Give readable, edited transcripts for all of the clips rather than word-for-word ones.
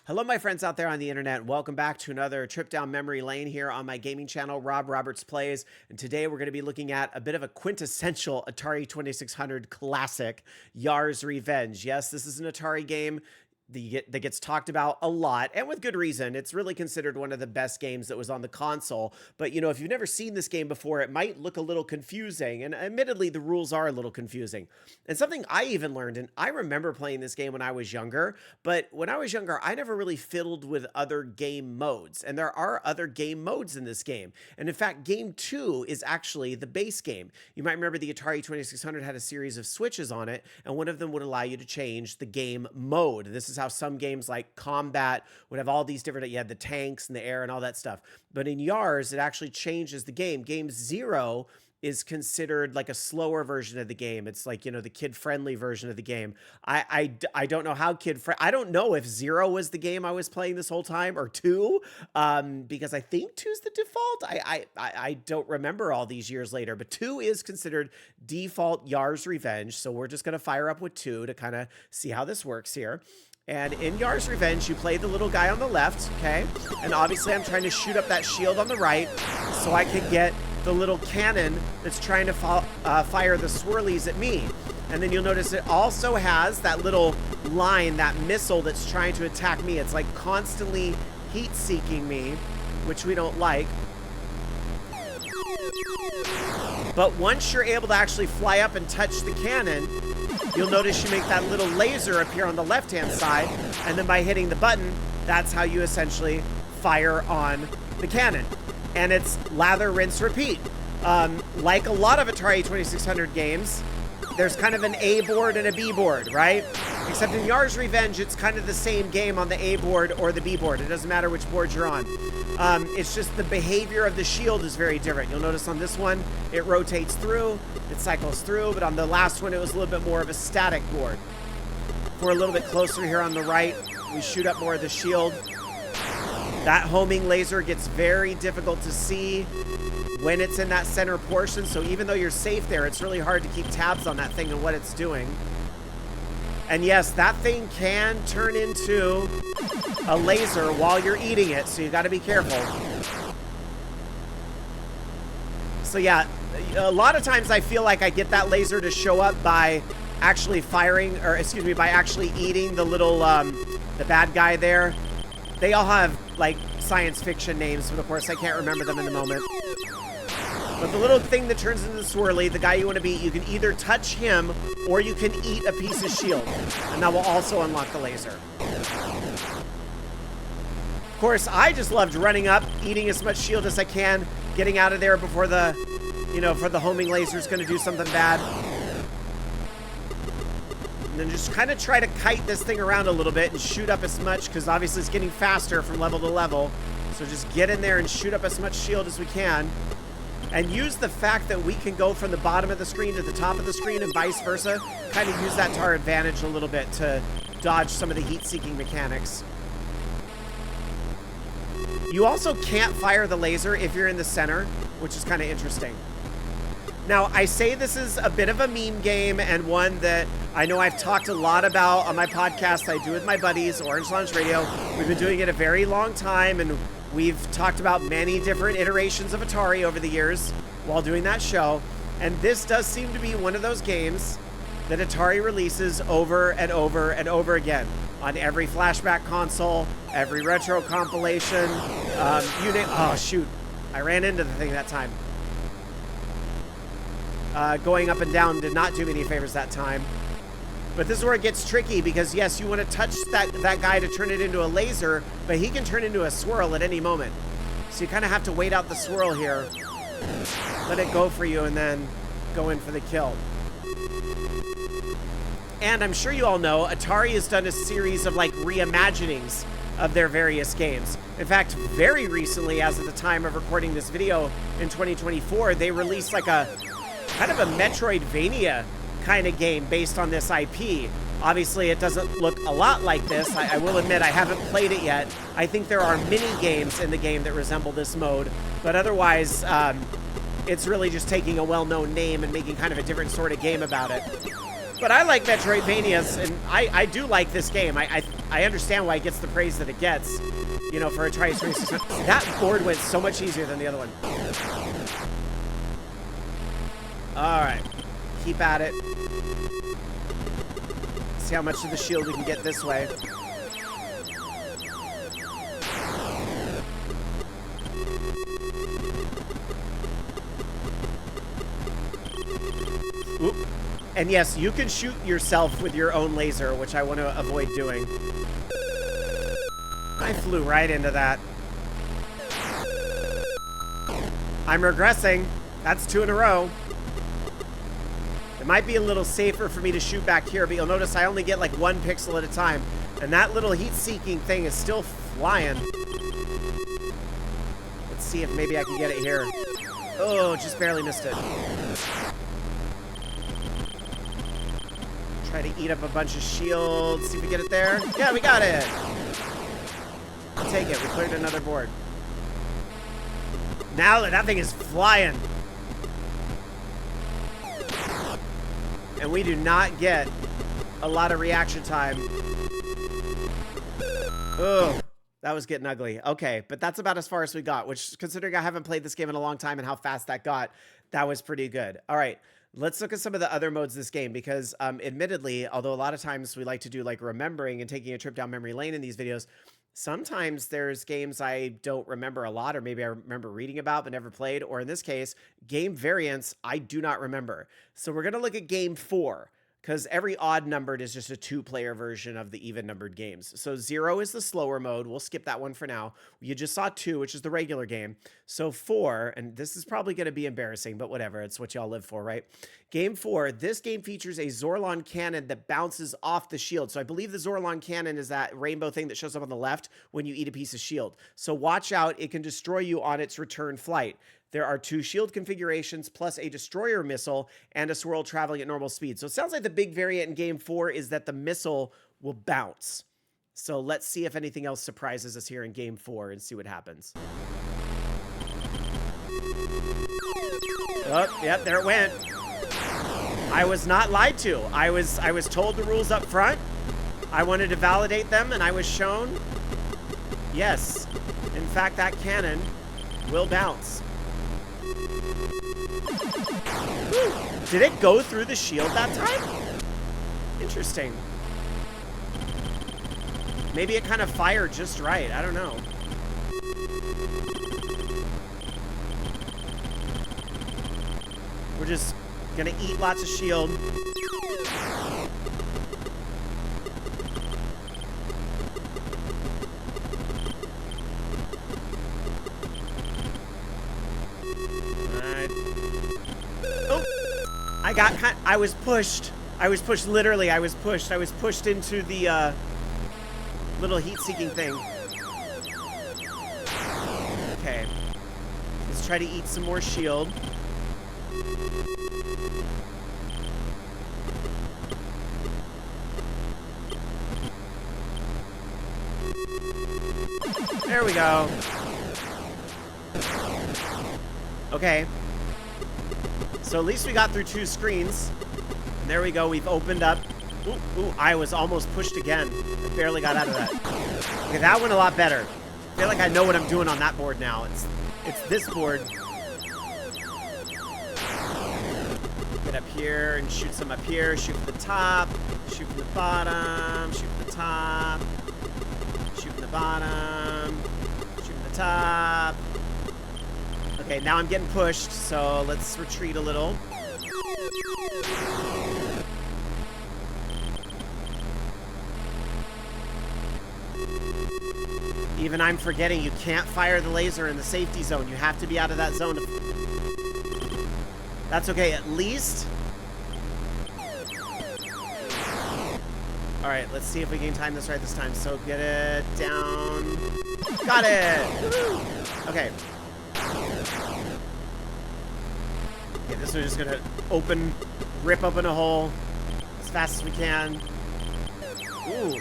Hello, my friends out there on the internet. Welcome back to another trip down memory lane here on my gaming channel, Rob Roberts Plays. And today we're going to be looking at a bit of a quintessential Atari 2600 classic, Yars Revenge. Yes, this is an Atari game that gets talked about a lot, and with good reason. It's really considered one of the best games that was on the console. But, you know, if you've never seen this game before, it might look a little confusing. And admittedly, the rules are a little confusing. And something I even learned, and I remember playing this game when I was younger, but when I was younger, I never really fiddled with other game modes. And there are other game modes in this game. And in fact, Game 2 is actually the base game. You might remember the Atari 2600 had a series of switches on it, and one of them would allow you to change the game mode. This is how some games like Combat would have all these different, you had the tanks and the air and all that stuff. But in Yars, it actually changes the game. Game 0 is considered like a slower version of the game. It's like, you know, the kid-friendly version of the game. I don't know how I don't know if 0 was the game I was playing this whole time or 2, because I think 2 is the default. I don't remember all these years later, but 2 is considered default Yars Revenge. So we're just going to fire up with 2 to kind of see how this works here. And in Yars Revenge, you play the little guy on the left, okay? And obviously I'm trying to shoot up that shield on the right so I can get the little cannon that's trying to fire the swirlies at me. And then you'll notice it also has that little line, that missile that's trying to attack me. It's like constantly heat-seeking me, which we don't like. But once you're able to actually fly up and touch the cannon, you'll notice you make that little laser appear on the left-hand side, and then by hitting the button, that's how you essentially fire on the cannon. And it's lather, rinse, repeat. Like a lot of Atari 2600 games, there's kind of an A board and a B board, right? Except in Yars Revenge, it's kind of the same game on the A board or the B board. It doesn't matter which board you're on. It's just the behavior of the shield is very different. You'll notice on this one, it rotates through, it cycles through, but on the last one, it was a little bit more of a static board. If we're a little bit closer here on the right, we shoot up more of the shield. That homing laser gets very difficult to see when it's in that center portion, so even though you're safe there, it's really hard to keep tabs on that thing and what it's doing. And yes, that thing can turn into a laser while you're eating it, so you got to be careful. So yeah, a lot of times I feel like I get that laser to show up by actually firing, or excuse me, by actually eating the little, the bad guy there. They all have like science fiction names, but of course I can't remember them in the moment. But the little thing that turns into the swirly, the guy you want to beat, you can either touch him or you can eat a piece of shield. And that will also unlock the laser. Of course, I just loved running up, eating as much shield as I can, getting out of there before the, you know, for the homing laser is going to do something bad. And then just kind of try to kite this thing around a little bit and shoot up as much, because obviously it's getting faster from level to level. So just get in there and shoot up as much shield as we can. And use the fact that we can go from the bottom of the screen to the top of the screen and vice versa. Kind of use that to our advantage a little bit to dodge some of the heat-seeking mechanics. You also can't fire the laser if you're in the center, which is kind of interesting. Now, I say this is a bit of a meme game and one that I know I've talked a lot about on my podcast I do with my buddies, Orange Lounge Radio. We've been doing it a very long time, and we've talked about many different iterations of Atari over the years while doing that show. And this does seem to be one of those games that Atari releases over and over and over again on every flashback console, every retro compilation. Oh, shoot. I ran into the thing that time. Going up and down did not do me any favors that time. But this is where it gets tricky, because yes, you want to touch that guy to turn it into a laser, but he can turn into a swirl at any moment. So you kind of have to wait out the swirl here, let it go for you, and then go in for the kill. And I'm sure you all know, Atari has done a series of like reimaginings of their various games. In fact, very recently, as of the time of recording this video in 2024, they released like a kind of a metroidvania kind of game based on this IP. Obviously, it doesn't look a lot like this. I will admit I haven't played it yet. I think there are mini games in the game that resemble this mode, but otherwise, it's really just taking a well-known name and making kind of a different sort of game about it. But I like Metroidvanias, and I do like this game. I understand why it gets the praise that it gets, you know, for Atari 2600. That board went so much easier than the other one. All right, keep at it. See how much of the shield we can get this way. Oop. And yes, you can shoot yourself with your own laser, which I want to avoid doing. I flew right into that. I'm regressing. That's 2 in a row. It might be a little safer for me to shoot back here, but you'll notice I only get like 1 pixel at a time. And that little heat-seeking thing is still flying. Let's see if maybe I can get it here. Oh, just barely missed it. Try to eat up a bunch of shields. See if we get it there. Yeah, we got it. I'll take it. We cleared another board. Now that thing is flying. And we do not get a lot of reaction time. Ugh. That was getting ugly. Okay, but that's about as far as we got, which, considering I haven't played this game in a long time and how fast that got, that was pretty good. All right. Let's look at some of the other modes of this game because, admittedly, although a lot of times we like to do like remembering and taking a trip down memory lane in these videos, sometimes there's games I don't remember a lot, or maybe I remember reading about but never played, or in this case, game variants I do not remember. So we're going to look at game 4. Because every odd numbered is just a 2-player version of the even numbered games. So 0 is the slower mode. We'll skip that one for now. You just saw 2, which is the regular game. So 4, and this is probably going to be embarrassing, but whatever. It's what y'all live for, right? Game 4, this game features a Zorlon cannon that bounces off the shield. So I believe the Zorlon cannon is that rainbow thing that shows up on the left when you eat a piece of shield. So watch out. It can destroy you on its return flight. There are 2 shield configurations plus a destroyer missile and a swirl traveling at normal speed. So it sounds like the big variant in game 4 is that the missile will bounce. So let's see if anything else surprises us here in game 4 and see what happens. Oh, yep, there it went. I was not lied to. I was told the rules up front. I wanted to validate them, and I was shown, yes, in fact, that cannon will bounce. Whew. Did it go through the shield that time? Interesting. Maybe it kind of fired just right. I don't know. We're just gonna eat lots of shield. I was pushed. Literally, I was pushed. I was pushed into the little heat-seeking thing. Okay. Let's try to eat some more shield. There we go. Okay. So at least we got through 2 screens. And there we go. We've opened up. Ooh, I was almost pushed again. I barely got out of that. Okay, that went a lot better. I feel like I know what I'm doing on that board now. It's this board. Get up here and shoot some up here. Shoot from the top. Shoot from the bottom. Shoot from the top. Shoot from the bottom. Shoot from the top. Okay, now I'm getting pushed, so let's retreat a little. Even I'm forgetting you can't fire the laser in the safety zone. You have to be out of that zone. That's okay, at least. All right, let's see if we can time this right this time. So get it down. Got it! Woo-hoo. Okay. Okay, this one's just gonna rip open a hole as fast as we can. Ooh.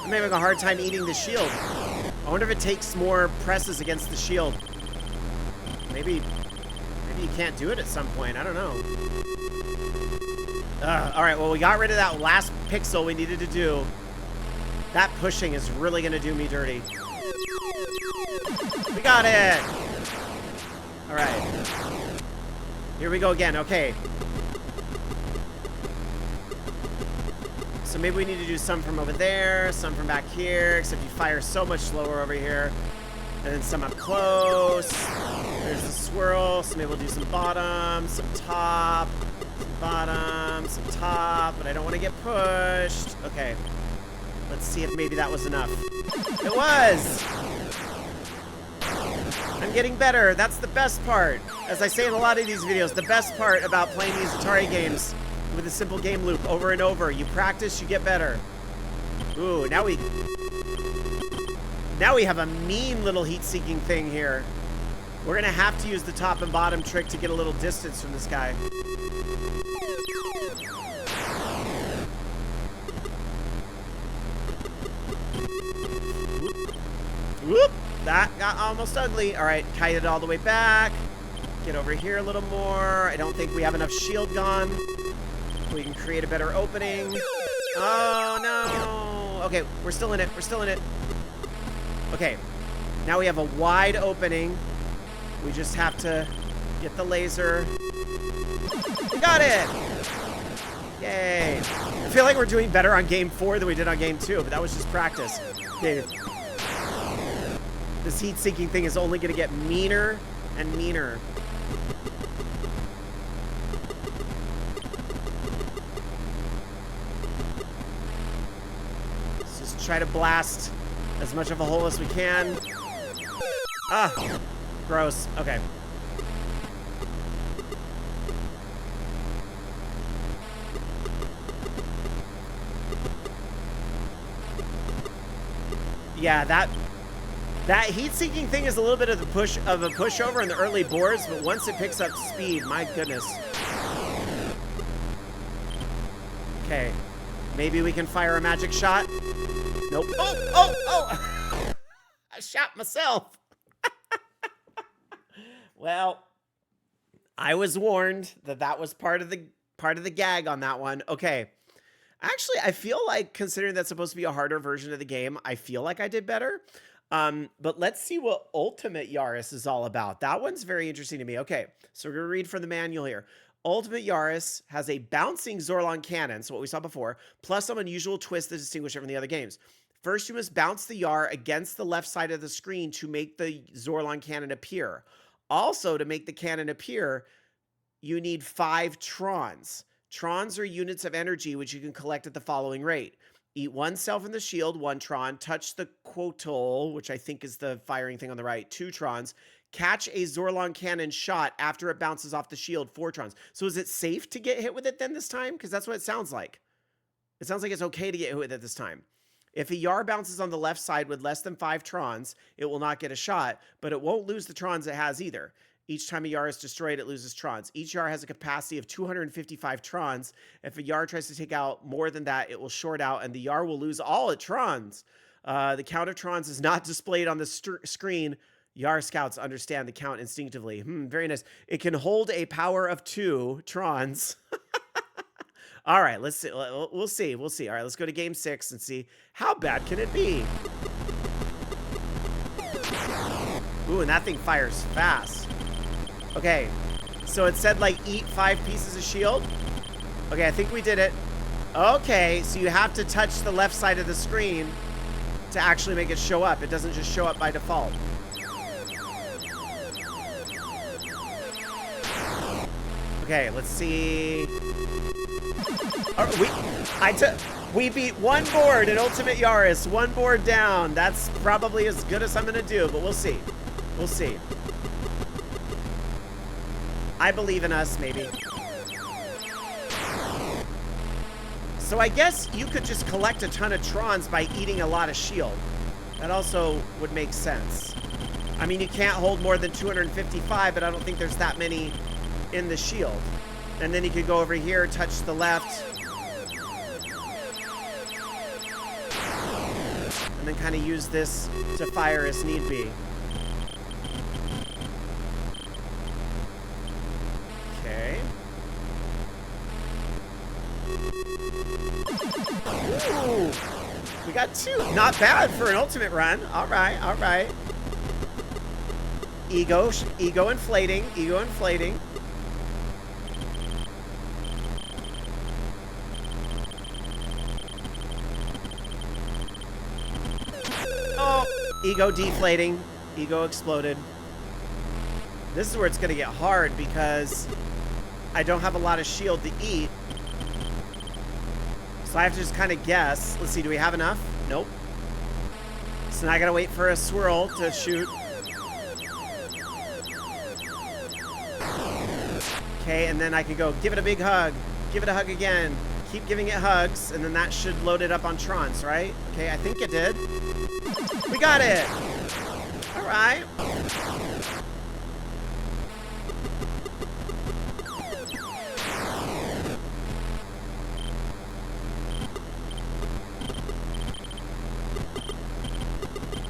I'm having a hard time eating the shield. I wonder if it takes more presses against the shield. Maybe you can't do it at some point. I don't know. All right, well, we got rid of that last pixel we needed to do. That pushing is really gonna do me dirty. We got it! Alright. Here we go again, okay. So maybe we need to do some from over there, some from back here, except you fire so much slower over here. And then some up close. There's the swirl, so maybe we'll do some bottom, some top, some bottom, some top, but I don't want to get pushed. Okay. Let's see if maybe that was enough. It was! I'm getting better. That's the best part. As I say in a lot of these videos, the best part about playing these Atari games with a simple game loop over and over. You practice, you get better. Ooh, now we have a mean little heat-seeking thing here. We're gonna have to use the top and bottom trick to get a little distance from this guy. Whoop. That got almost ugly. All right, kite it all the way back. Get over here a little more. I don't think we have enough shield gone. We can create a better opening. Oh, no. Okay, we're still in it. We're still in it. Okay, now we have a wide opening. We just have to get the laser. We got it. Yay. I feel like we're doing better on game 4 than we did on game 2, but that was just practice. Okay. This heat-seeking thing is only going to get meaner and meaner. Let's just try to blast as much of a hole as we can. Ah, gross. Okay. Yeah, that heat-seeking thing is a little bit of a pushover in the early boards, but once it picks up speed, my goodness. Okay, maybe we can fire a magic shot. Nope. Oh! I shot myself. Well, I was warned that that was part of the gag on that one. Okay. Actually, I feel like, considering that's supposed to be a harder version of the game, I feel like I did better. But let's see what Ultimate Yars is all about. That one's very interesting to me. Okay, so we're going to read from the manual here. Ultimate Yars has a bouncing Zorlon cannon, so what we saw before, plus some unusual twists that distinguish it from the other games. First, you must bounce the Yar against the left side of the screen to make the Zorlon cannon appear. Also, to make the cannon appear, you need 5 Trons. Trons are units of energy which you can collect at the following rate. Eat 1 cell from the shield, 1 Tron. Touch the quotole, which I think is the firing thing on the right, 2 Trons. Catch a Zorlon cannon shot after it bounces off the shield, 4 Trons. So is it safe to get hit with it then this time? Because that's what it sounds like. It sounds like it's okay to get hit with it this time. If a Yar bounces on the left side with less than 5 Trons, it will not get a shot, but it won't lose the Trons it has either. Each time a Yar is destroyed, it loses Trons. Each Yar has a capacity of 255 Trons. If a Yar tries to take out more than that, it will short out, and the Yar will lose all its Trons. The count of Trons is not displayed on the screen. Yar scouts understand the count instinctively. Very nice. It can hold a power of 2 Trons. All right, let's see. We'll see. We'll see. All right, let's go to game 6 and see how bad can it be. Ooh, and that thing fires fast. Okay, so it said like eat 5 pieces of shield. Okay, I think we did it. Okay, so you have to touch the left side of the screen to actually make it show up. It doesn't just show up by default. Okay, let's see. We beat 1 board in Ultimate Yars, 1 board down. That's probably as good as I'm gonna do, but we'll see. We'll see. I believe in us, maybe. So I guess you could just collect a ton of Trons by eating a lot of shield. That also would make sense. I mean, you can't hold more than 255, but I don't think there's that many in the shield. And then you could go over here, touch the left. And then kind of use this to fire as need be. Okay. Ooh. We got 2. Not bad for an ultimate run. All right, all right. Ego inflating, ego inflating. Oh, ego deflating, ego exploded. This is where it's gonna get hard because I don't have a lot of shield to eat. So I have to just kind of guess. Let's see, do we have enough? Nope. So now I gotta wait for a swirl to shoot. Okay, and then I can go give it a big hug. Give it a hug again. Keep giving it hugs, and then that should load it up on Trons, right? Okay, I think it did. We got it! All right.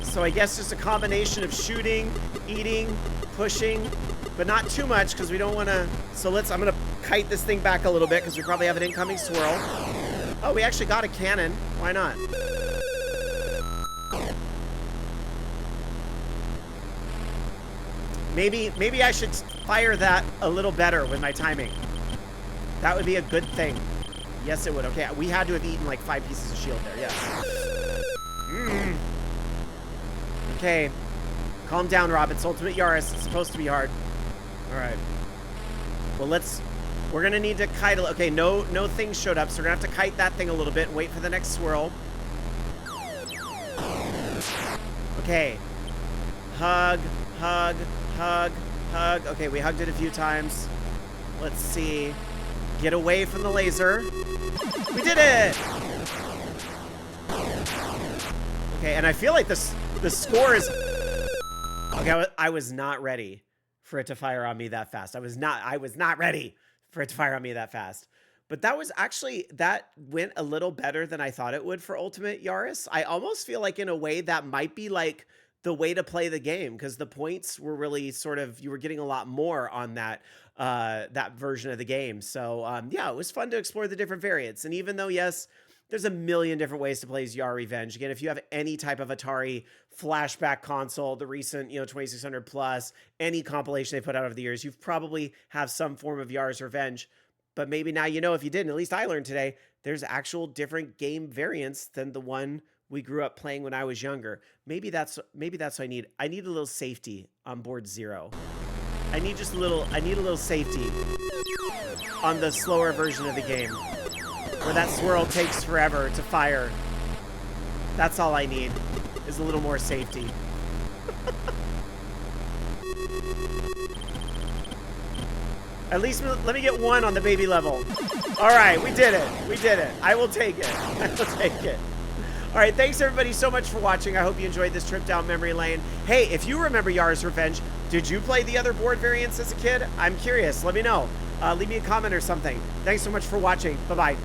So I guess just a combination of shooting, eating, pushing, but not too much because we don't want to. So I'm going to kite this thing back a little bit because we probably have an incoming swirl. Oh, we actually got a cannon. Why not? Maybe I should fire that a little better with my timing. That would be a good thing. Yes, it would. Okay, we had to have eaten like 5 pieces of shield there. Yes. Okay. Calm down, Rob. It's Ultimate Yars. It's supposed to be hard. All right. Well, we're going to need to kite a... Okay, no things showed up, so we're going to have to kite that thing a little bit and wait for the next swirl. Okay. Hug, hug, hug, hug. Okay, we hugged it a few times. Let's see. Get away from the laser. We did it! Okay, and I feel like the score is... Okay, I was not ready for it to fire on me that fast. I was not ready for it to fire on me that fast. But that went a little better than I thought it would for Ultimate Yaris. I almost feel like in a way that might be like the way to play the game because the points were really sort of, you were getting a lot more on that version of the game. So yeah, it was fun to explore the different variants. And even though, yes, there's a million different ways to play as Yar Revenge. Again, if you have any type of Atari flashback console, the recent, 2600 plus, any compilation they put out over the years, you've probably have some form of Yar's Revenge. But maybe now if you didn't, at least I learned today, there's actual different game variants than the one we grew up playing when I was younger. Maybe that's what I need. I need a little safety on board 0. I need a little safety on the slower version of the game. Where that swirl takes forever to fire. That's all I need, is a little more safety. At least let me get 1 on the baby level. All right, we did it. We did it. I will take it. I will take it. All right, thanks everybody so much for watching. I hope you enjoyed this trip down memory lane. Hey, if you remember Yars Revenge, did you play the other board variants as a kid? I'm curious. Let me know. Leave me a comment or something. Thanks so much for watching. Bye-bye.